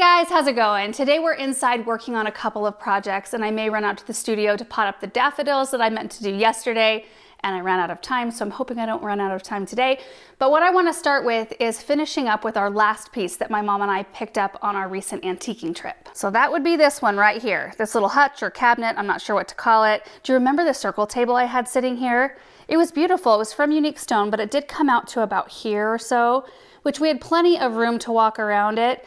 guys, how's it going? Today we're inside working on a couple of projects and I may run out to the studio to pot up the daffodils that I meant to do yesterday and I ran out of time, so I'm hoping I don't run out of time today. But what I want to start with is finishing up with our last piece that my mom and I picked up on our recent antiquing trip. So that would be this one right here, this little hutch or cabinet, I'm not sure what to call it. Do you remember the circle table I had sitting here? It was beautiful, it was from Unique Stone, but it did come out to about here or so, which we had plenty of room to walk around it.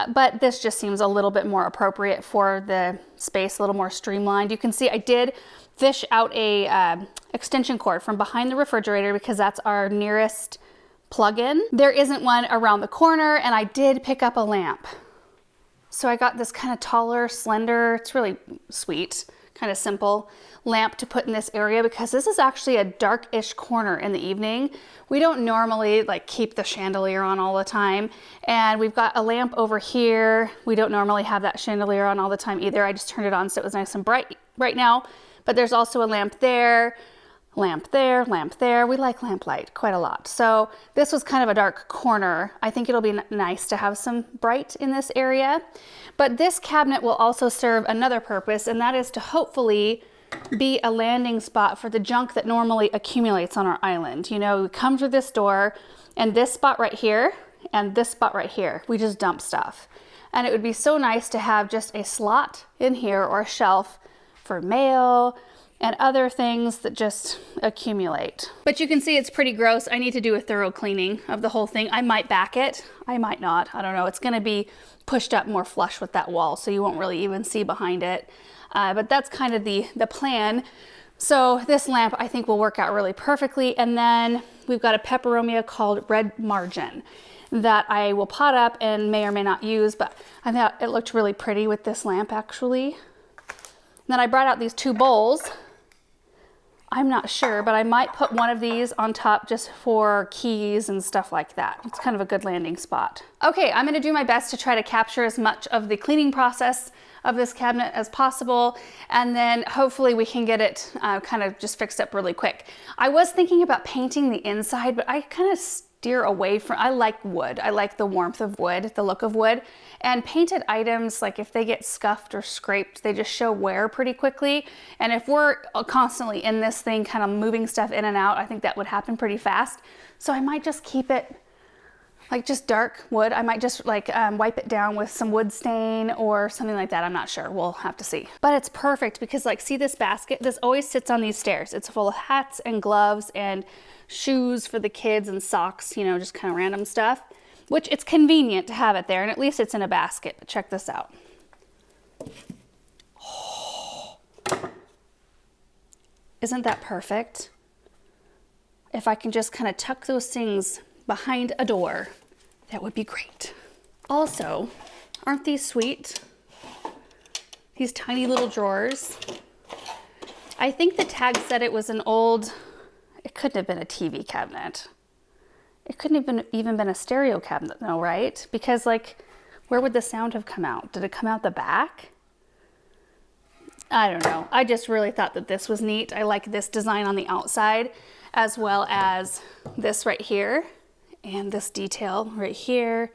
But this just seems a little bit more appropriate for the space, a little more streamlined. You can see I did fish out a extension cord from behind the refrigerator because that's our nearest plug-in. There isn't one around the corner, and I did pick up a lamp. So I got this kind of taller, slender, it's really sweet, kind of simple lamp to put in this area because this is actually a dark-ish corner in the evening. We don't normally like keep the chandelier on all the time, and we've got a lamp over here. We don't normally have that chandelier on all the time either. I just turned it on so it was nice and bright right now, but there's also a lamp there, lamp there, lamp there. We like lamp light quite a lot. So this was kind of a dark corner. I think it'll be nice to have some bright in this area. But this cabinet will also serve another purpose, and that is to hopefully be a landing spot for the junk that normally accumulates on our island. You know, we come through this door and this spot right here and this spot right here, we just dump stuff. And it would be so nice to have just a slot in here or a shelf for mail and other things that just accumulate. But you can see it's pretty gross. I need to do a thorough cleaning of the whole thing. I might back it, I might not, I don't know. It's gonna be pushed up more flush with that wall, so you won't really even see behind it. But that's kind of the plan. So this lamp I think will work out really perfectly. And then we've got a peperomia called Red Margin that I will pot up and may or may not use, but I thought it looked really pretty with this lamp actually. And then I brought out these two bowls. I'm not sure, but I might put one of these on top just for keys and stuff like that. It's kind of a good landing spot. Okay, I'm gonna do my best to try to capture as much of the cleaning process of this cabinet as possible, and then hopefully we can get it kind of just fixed up really quick. I was thinking about painting the inside, but I kind of steer away from, I like wood. I like the warmth of wood, the look of wood, and painted items, like if they get scuffed or scraped, they just show wear pretty quickly. And if we're constantly in this thing kind of moving stuff in and out, I think that would happen pretty fast. So I might just keep it like just dark wood. I might just like wipe it down with some wood stain or something like that. I'm not sure, we'll have to see. But it's perfect because like, see this basket? This always sits on these stairs. It's full of hats and gloves and shoes for the kids and socks, you know, just kind of random stuff, which it's convenient to have it there, and at least it's in a basket. But check this out. Oh. Isn't that perfect? If I can just kind of tuck those things behind a door, that would be great. Also, aren't these sweet? These tiny little drawers. I think the tag said it was an old, it couldn't have been a TV cabinet. It couldn't have even been a stereo cabinet though, right? Because like, where would the sound have come out? Did it come out the back? I don't know. I just really thought that this was neat. I like this design on the outside, as well as this right here. And this detail right here,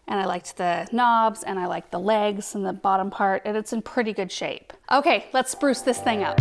and I liked the knobs, and I liked the legs and the bottom part, and it's in pretty good shape. Okay, let's spruce this thing up.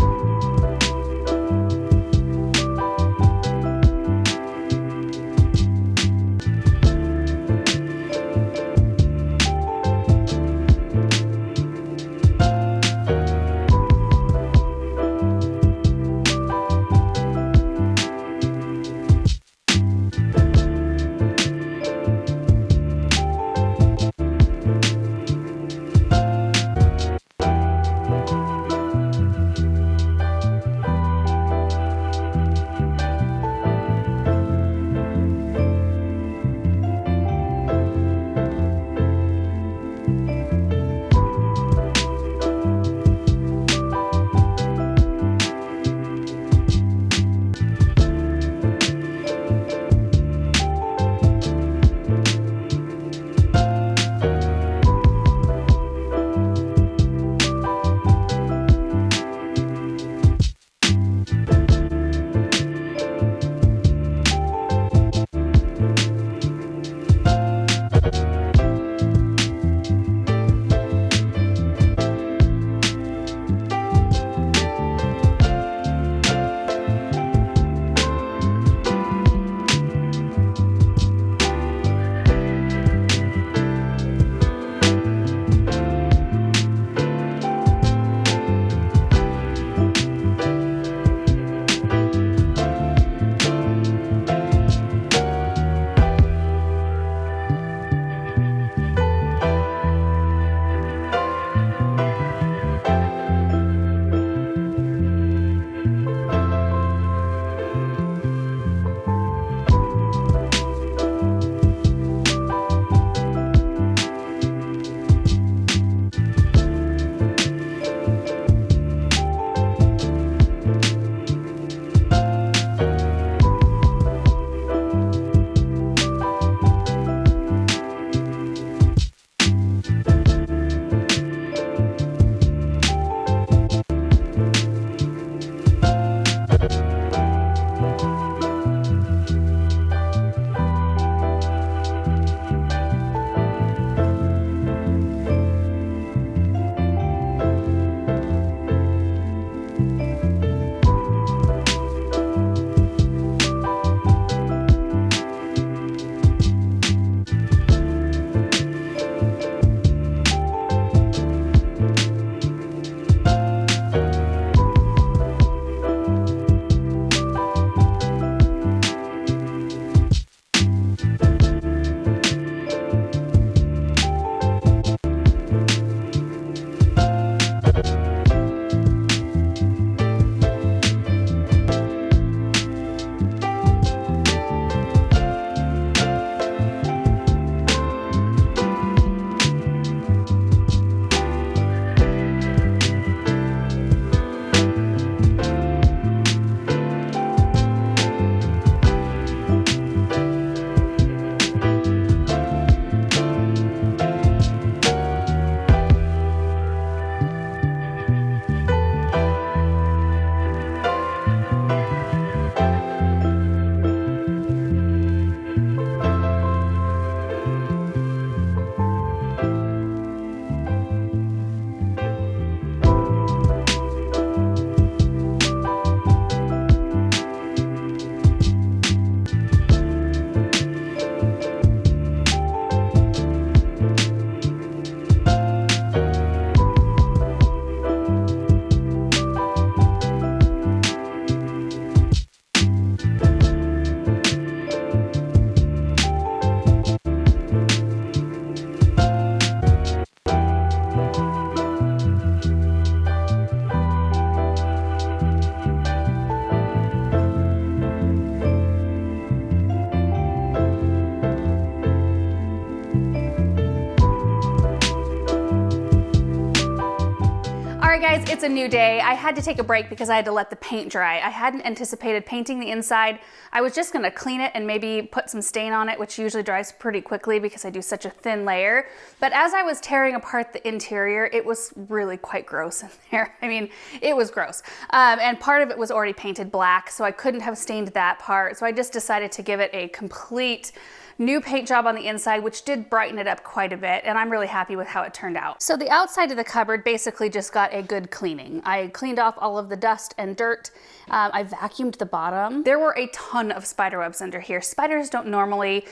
guys, it's a new day. I had to take a break because I had to let the paint dry. I hadn't anticipated painting the inside. I was just gonna clean it and maybe put some stain on it, which usually dries pretty quickly because I do such a thin layer. But as I was tearing apart the interior, it was really quite gross in there. I mean, it was gross. And part of it was already painted black, so I couldn't have stained that part. So I just decided to give it a complete new paint job on the inside, which did brighten it up quite a bit, and I'm really happy with how it turned out. So the outside of the cupboard basically just got a good cleaning. I cleaned off all of the dust and dirt. I vacuumed the bottom. There were a ton of spider webs under here. Spiders don't normally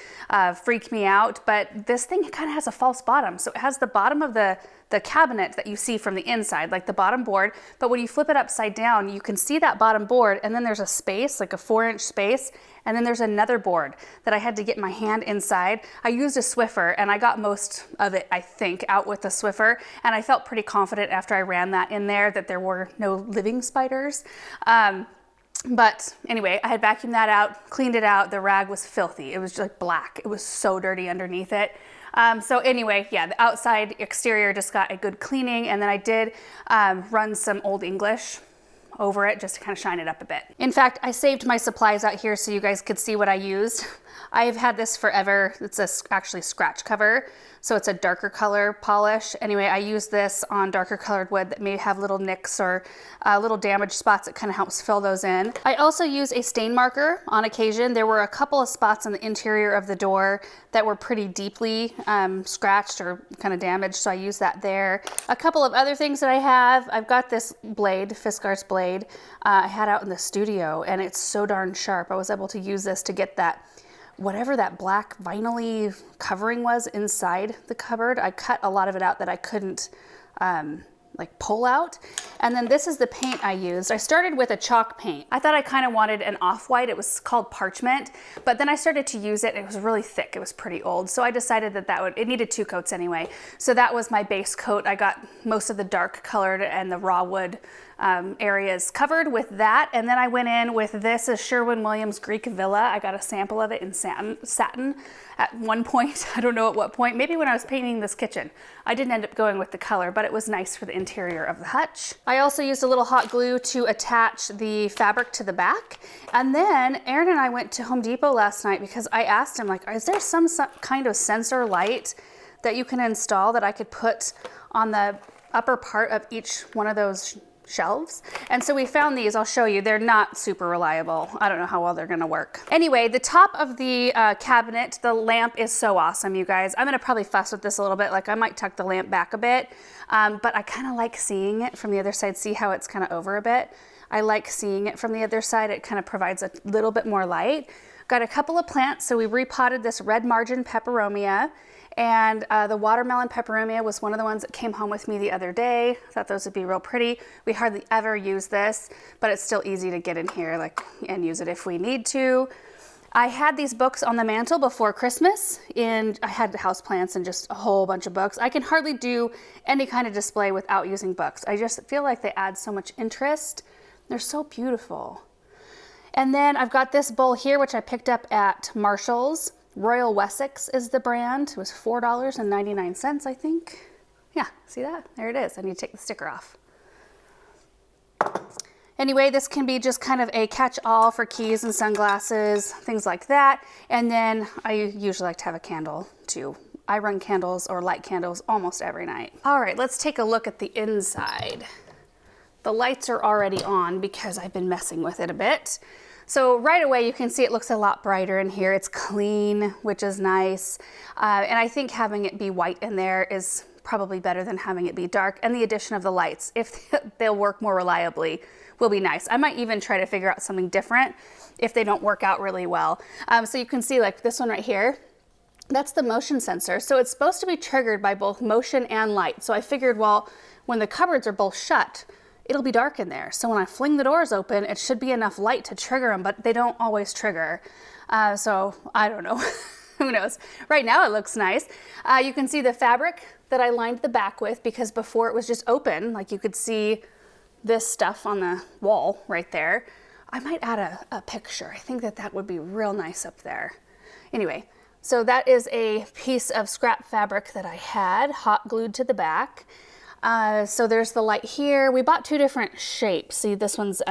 freak me out, but this thing kind of has a false bottom. So it has the bottom of the cabinet that you see from the inside, like the bottom board, but when you flip it upside down, you can see that bottom board, and then there's a space, like a 4-inch space, and then there's another board that I had to get my hand inside. I used a Swiffer, and I got most of it, I think, out with the Swiffer, and I felt pretty confident after I ran that in there that there were no living spiders. But anyway, I had vacuumed that out, cleaned it out. The rag was filthy. It was like black. It was so dirty underneath it. So anyway, yeah, the outside exterior just got a good cleaning, and then I did run some Old English over it just to kind of shine it up a bit. In fact, I saved my supplies out here so you guys could see what I used. I've had this forever. It's actually scratch cover, so it's a darker color polish. Anyway, I use this on darker colored wood that may have little nicks or little damaged spots. It kind of helps fill those in. I also use a stain marker on occasion. There were a couple of spots on the interior of the door that were pretty deeply scratched or kind of damaged, so I use that there. A couple of other things that I have, I've got this blade, Fiskars blade, I had out in the studio, and it's so darn sharp. I was able to use this to get that, whatever that black vinyl-y covering was inside the cupboard. I cut a lot of it out that I couldn't like pull out. And then this is the paint I used. I started with a chalk paint. I thought I kind of wanted an off-white. It was called Parchment, but then I started to use it. It was really thick. It was pretty old. So I decided that it needed 2 coats anyway. So that was my base coat. I got most of the dark colored and the raw wood areas covered with that. And then I went in with this is Sherwin-Williams Greek Villa. I got a sample of it in satin at one point. I don't know at what point, maybe when I was painting this kitchen. I didn't end up going with the color, but it was nice for the interior of the hutch. I also used a little hot glue to attach the fabric to the back. And then Aaron and I went to Home Depot last night because I asked him, like, is there some kind of sensor light that you can install that I could put on the upper part of each one of those shelves? And so we found these. I'll show you. They're not super reliable. I don't know how well they're gonna work. Anyway, the top of the cabinet, the lamp is so awesome, you guys. I'm gonna probably fuss with this a little bit. Like, I might tuck the lamp back a bit, but I kind of like seeing it from the other side. See how it's kind of over a bit? I like seeing it from the other side. It kind of provides a little bit more light. Got a couple of plants. So we repotted this red margin peperomia, and the watermelon peperomia was one of the ones that came home with me the other day. Thought those would be real pretty. We hardly ever use this, but it's still easy to get in here and use it if we need to. I had these books on the mantle before Christmas, and I had houseplants and just a whole bunch of books. I can hardly do any kind of display without using books. I just feel like they add so much interest. They're so beautiful. And then I've got this bowl here, which I picked up at Marshall's. Royal Wessex is the brand. It was $4.99, I think. Yeah, see that? There it is. I need to take the sticker off. Anyway, this can be just kind of a catch-all for keys and sunglasses, things like that. And then I usually like to have a candle too. I run candles or light candles almost every night. All right, let's take a look at the inside. The lights are already on because I've been messing with it a bit. So right away you can see it looks a lot brighter in here. It's clean, which is nice. And I think having it be white in there is probably better than having it be dark. And the addition of the lights, if they'll work more reliably, will be nice. I might even try to figure out something different if they don't work out really well. So you can see like this one right here, that's the motion sensor. So it's supposed to be triggered by both motion and light. So I figured, well, when the cupboards are both shut, it'll be dark in there. So when I fling the doors open, it should be enough light to trigger them, but they don't always trigger. So I don't know. Who knows? Right now it looks nice. You can see the fabric that I lined the back with because before it was just open, like you could see this stuff on the wall right there. I might add a picture. I think that would be real nice up there. Anyway, so that is a piece of scrap fabric that I had hot glued to the back. So there's the light here. We bought two different shapes. See, this one's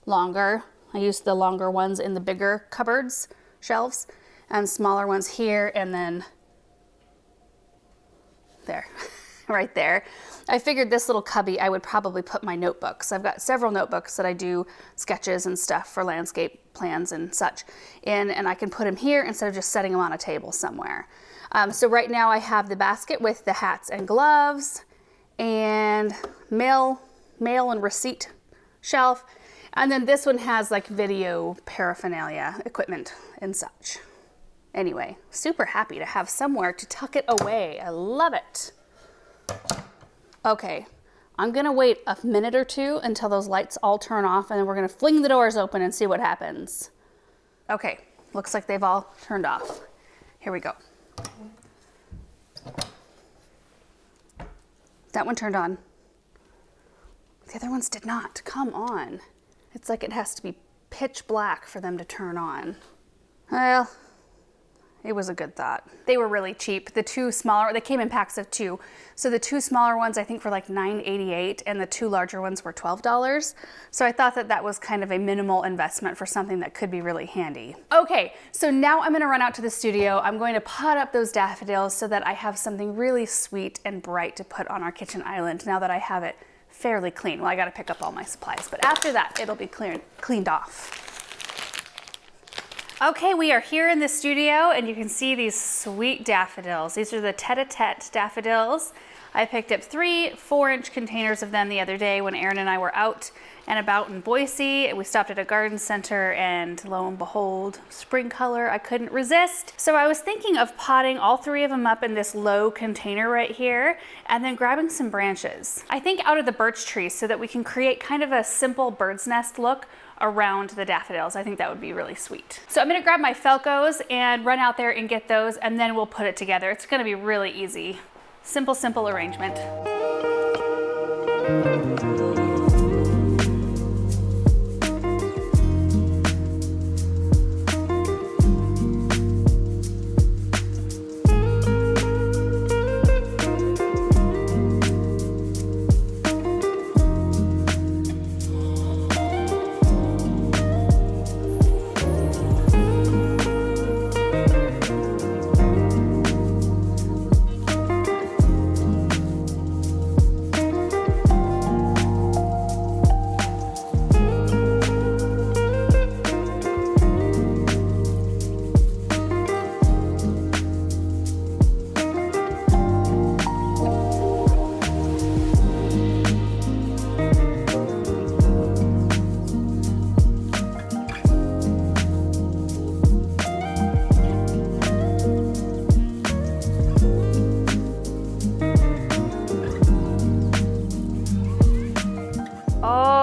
longer. I used the longer ones in the bigger cupboards, shelves, and smaller ones here, and then there, right there. I figured this little cubby I would probably put my notebooks. I've got several notebooks that I do sketches and stuff for landscape plans and such in, and I can put them here instead of just setting them on a table somewhere. So right now I have the basket with the hats and gloves and mail and receipt shelf. And then this one has like video paraphernalia equipment and such. Anyway, super happy to have somewhere to tuck it away. I love it. Okay, I'm gonna wait a minute or two until those lights all turn off, and then we're gonna fling the doors open and see what happens. Okay, looks like they've all turned off. Here we go. That one turned on. The other ones did not. Come on. It's like it has to be pitch black for them to turn on. Well, it was a good thought. They were really cheap. The two smaller, they came in packs of two. So the two smaller ones I think were like $9.88 and the two larger ones were $12. So I thought that that was kind of a minimal investment for something that could be really handy. Okay, so now I'm gonna run out to the studio. I'm going to pot up those daffodils so that I have something really sweet and bright to put on our kitchen island now that I have it fairly clean. Well, I gotta pick up all my supplies, but after that, it'll be cleaned off. Okay, we are here in the studio and you can see these sweet daffodils. These are the tete-a-tete daffodils. I picked up 3 4-inch containers of them the other day when Aaron and I were out and about in Boise. We stopped at a garden center and lo and behold, spring color, I couldn't resist. So I was thinking of potting all 3 of them up in this low container right here and then grabbing some branches. I think out of the birch trees so that we can create kind of a simple bird's nest look around the daffodils. I think that would be really sweet. So I'm gonna grab my Felcos and run out there and get those, and then we'll put it together. It's gonna be really easy. Simple arrangement.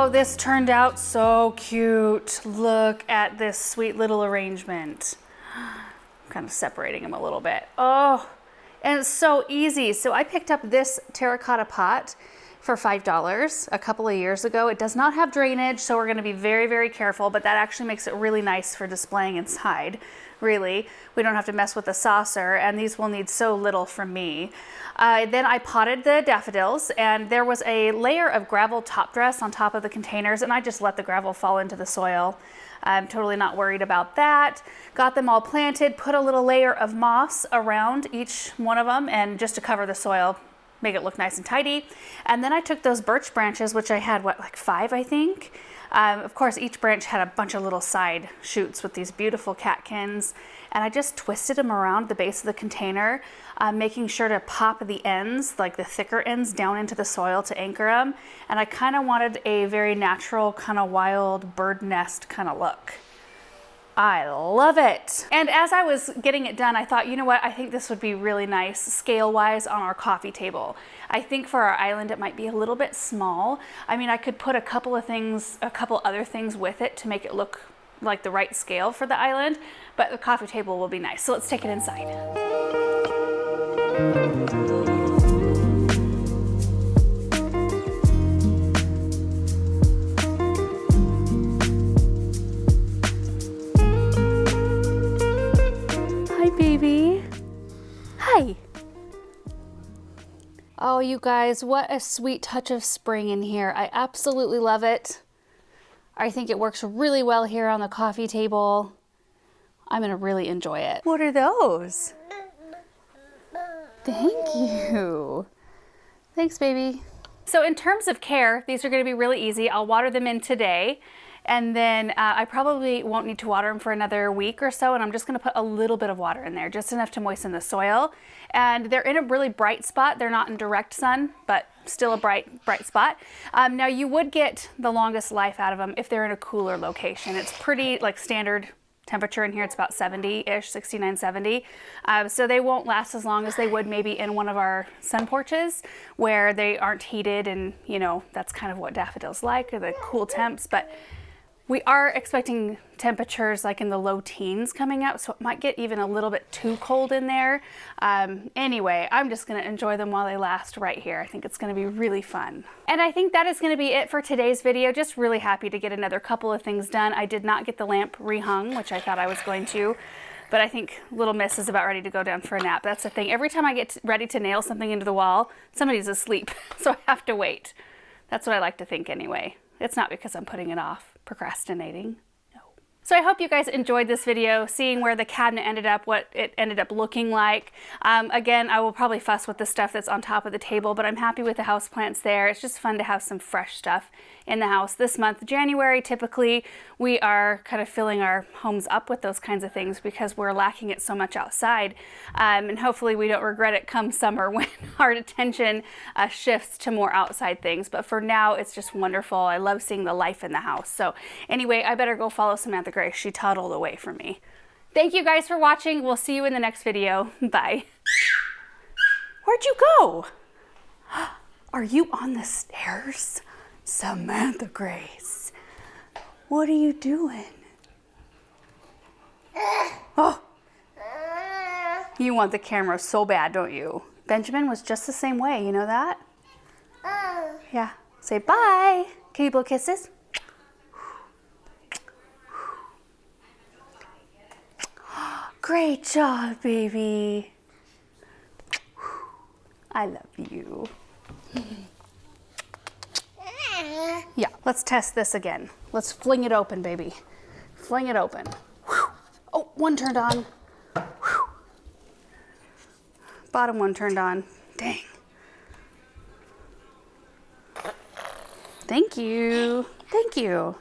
This turned out so cute. Look at this sweet little arrangement. I'm kind of separating them a little bit. Oh, and it's so easy. So I picked up this terracotta pot for $5 a couple of years ago. It does not have drainage, so we're gonna be very careful, but that actually makes it really nice for displaying inside. Really, we don't have to mess with the saucer, and these will need so little from me. Then I potted the daffodils, and there was a layer of gravel top dress on top of the containers, and I just let the gravel fall into the soil. I'm totally not worried about that. Got them all planted, put a little layer of moss around each one of them, and just to cover the soil, make it look nice and tidy. And then I took those birch branches, which I had, like 5, I think. Of course, each branch had a bunch of little side shoots with these beautiful catkins, and I just twisted them around the base of the container, making sure to pop the ends, like the thicker ends, down into the soil to anchor them. And I kind of wanted a very natural, kind of wild bird nest kind of look. I love it. And as I was getting it done, I thought, you know what, I think this would be really nice scale-wise on our coffee table. I think for our island, it might be a little bit small. I mean, I could put a couple other things with it to make it look like the right scale for the island, but the coffee table will be nice. So let's take it inside. Baby. Hi. Oh, you guys, what a sweet touch of spring in here. I absolutely love it. I think it works really well here on the coffee table. I'm gonna really enjoy it. What are those? Thank you. Thanks, baby. So in terms of care, these are gonna be really easy. I'll water them in today, and then I probably won't need to water them for another week or so, and I'm just gonna put a little bit of water in there, just enough to moisten the soil. And they're in a really bright spot. They're not in direct sun, but still a bright spot. Now you would get the longest life out of them if they're in a cooler location. It's pretty like standard temperature in here. It's about 70-ish, 69, 70. So they won't last as long as they would maybe in one of our sun porches where they aren't heated, and you know, that's kind of what daffodils like, or the cool temps. But we are expecting temperatures like in the low teens coming up, so it might get even a little bit too cold in there. Anyway, I'm just gonna enjoy them while they last right here. I think it's gonna be really fun. And I think that is gonna be it for today's video. Just really happy to get another couple of things done. I did not get the lamp rehung, which I thought I was going to, but I think little Miss is about ready to go down for a nap. That's the thing. Every time I get ready to nail something into the wall, somebody's asleep, so I have to wait. That's what I like to think anyway. It's not because I'm putting it off. Procrastinating. No. So I hope you guys enjoyed this video, seeing where the cabinet ended up, what it ended up looking like. Again, I will probably fuss with the stuff that's on top of the table, but I'm happy with the houseplants there. It's just fun to have some fresh stuff in the house. This month, January, typically we are kind of filling our homes up with those kinds of things because we're lacking it so much outside. And hopefully we don't regret it come summer when our attention shifts to more outside things. But for now, it's just wonderful. I love seeing the life in the house. So anyway, I better go follow Samantha Grace. She toddled away from me. Thank you guys for watching. We'll see you in the next video. Bye. Where'd you go? Are you on the stairs? Samantha Grace, what are you doing? Oh, you want the camera so bad, don't you? Benjamin was just the same way, you know that? Yeah, say bye. Can you blow kisses? Great job, baby. I love you. Yeah, let's test this again. Let's fling it open, baby. Fling it open. Whew. Oh, one turned on. Whew. Bottom one turned on. Dang. Thank you. Thank you.